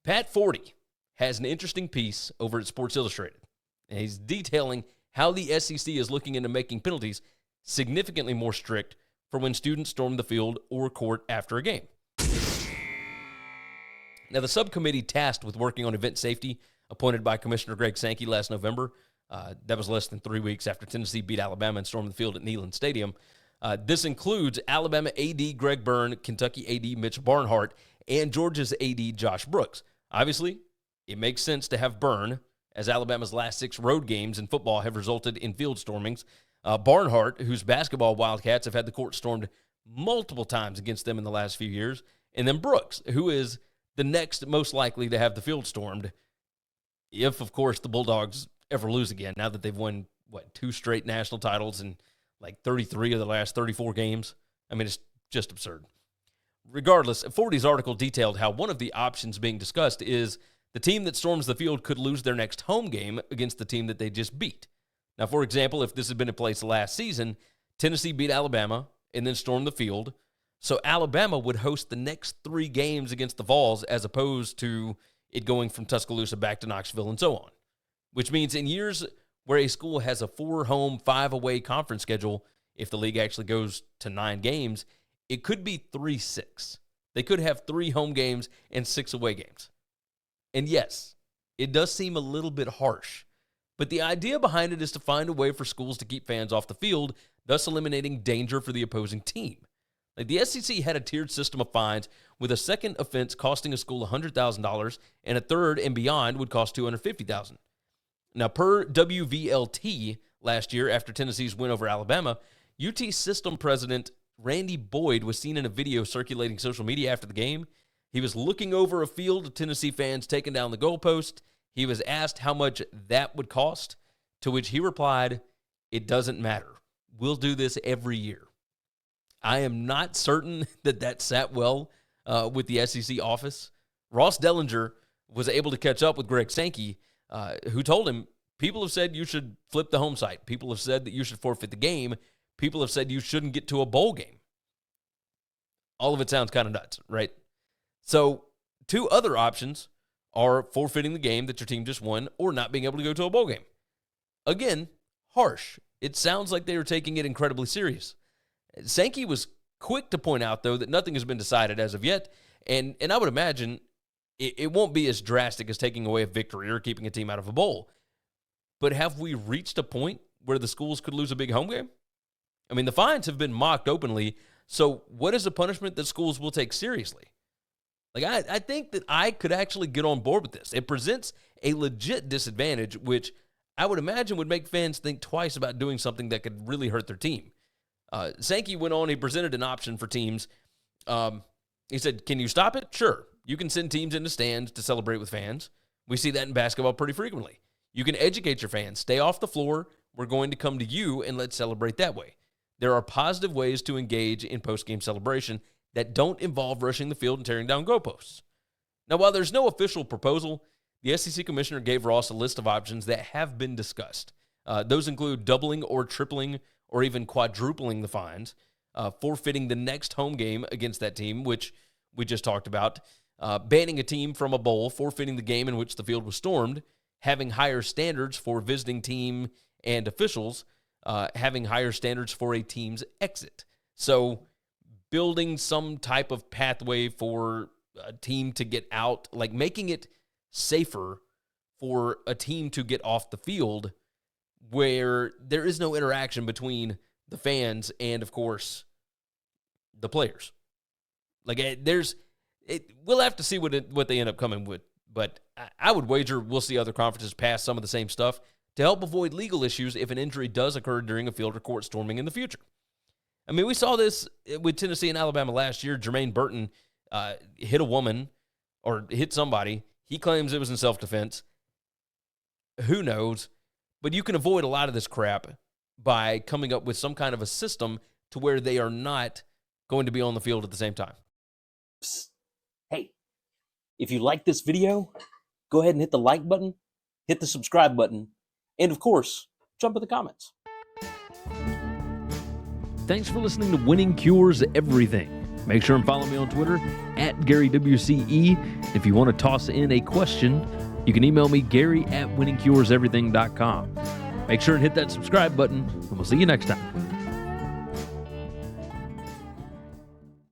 Pat Forde has an interesting piece over at Sports Illustrated, and he's detailing how the SEC is looking into making penalties significantly more strict for when students storm the field or court after a game. Now, the subcommittee tasked with working on event safety, appointed by Commissioner Greg Sankey last November, that was less than 3 weeks after Tennessee beat Alabama and stormed the field at Neyland Stadium. This includes Alabama AD Greg Byrne, Kentucky AD Mitch Barnhart, and Georgia's AD Josh Brooks. Obviously, it makes sense to have Byrne, as Alabama's last 6 road games in football have resulted in field stormings. Barnhart, whose basketball Wildcats have had the court stormed multiple times against them in the last few years. And then Brooks, who is the next most likely to have the field stormed if, of course, the Bulldogs ever lose again, now that they've won, 2 straight national titles in 33 of the last 34 games. I mean, it's just absurd. Regardless, Forde's article detailed how one of the options being discussed is the team that storms the field could lose their next home game against the team that they just beat. Now, for example, if this had been in place last season, Tennessee beat Alabama and then stormed the field, so Alabama would host the next 3 games against the Vols as opposed to it going from Tuscaloosa back to Knoxville and so on, which means in years where a school has a 4-home, 5-away conference schedule, if the league actually goes to 9 games, it could be 3-6. They could have 3 home games and 6 away games. And yes, it does seem a little bit harsh, but the idea behind it is to find a way for schools to keep fans off the field, thus eliminating danger for the opposing team. The SEC had a tiered system of fines, with a second offense costing a school $100,000, and a third and beyond would cost $250,000. Now, per WVLT last year, after Tennessee's win over Alabama, UT system president Randy Boyd was seen in a video circulating social media after the game. He was looking over a field of Tennessee fans taking down the goalpost. He was asked how much that would cost, to which he replied, "It doesn't matter. We'll do this every year." I am not certain that sat well with the SEC office. Ross Dellinger was able to catch up with Greg Sankey, who told him, people have said you should flip the home site. People have said that you should forfeit the game. People have said you shouldn't get to a bowl game. All of it sounds kind of nuts, right? So 2 other options are forfeiting the game that your team just won or not being able to go to a bowl game. Again, harsh. It sounds like they were taking it incredibly serious. Sankey was quick to point out, though, that nothing has been decided as of yet, and I would imagine it won't be as drastic as taking away a victory or keeping a team out of a bowl. But have we reached a point where the schools could lose a big home game? I mean, the fines have been mocked openly, so what is a punishment that schools will take seriously? I think that I could actually get on board with this. It presents a legit disadvantage, which I would imagine would make fans think twice about doing something that could really hurt their team. Sankey went on, he presented an option for teams. He said, can you stop it? Sure. You can send teams into stands to celebrate with fans. We see that in basketball pretty frequently. You can educate your fans. Stay off the floor. We're going to come to you, and let's celebrate that way. There are positive ways to engage in post-game celebration that don't involve rushing the field and tearing down goalposts. Now, while there's no official proposal, the SEC commissioner gave Ross a list of options that have been discussed. Those include doubling or tripling or even quadrupling the fines, forfeiting the next home game against that team, which we just talked about, banning a team from a bowl, forfeiting the game in which the field was stormed, having higher standards for visiting team and officials, having higher standards for a team's exit. So building some type of pathway for a team to get out, making it safer for a team to get off the field where there is no interaction between the fans and, of course, the players. We'll have to see what they end up coming with, but I would wager we'll see other conferences pass some of the same stuff to help avoid legal issues if an injury does occur during a field or court storming in the future. I mean, we saw this with Tennessee and Alabama last year. Jermaine Burton hit a woman or hit somebody. He claims it was in self-defense. Who knows? But you can avoid a lot of this crap by coming up with some kind of a system to where they are not going to be on the field at the same time. Psst. Hey, if you like this video, go ahead and hit the like button, hit the subscribe button, and of course, jump in the comments. Thanks for listening to Winning Cures Everything. Make sure and follow me on Twitter at GaryWCE. If you want to toss in a question, you can email me, Gary@winningcureseverything.com. Make sure and hit that subscribe button, and we'll see you next time.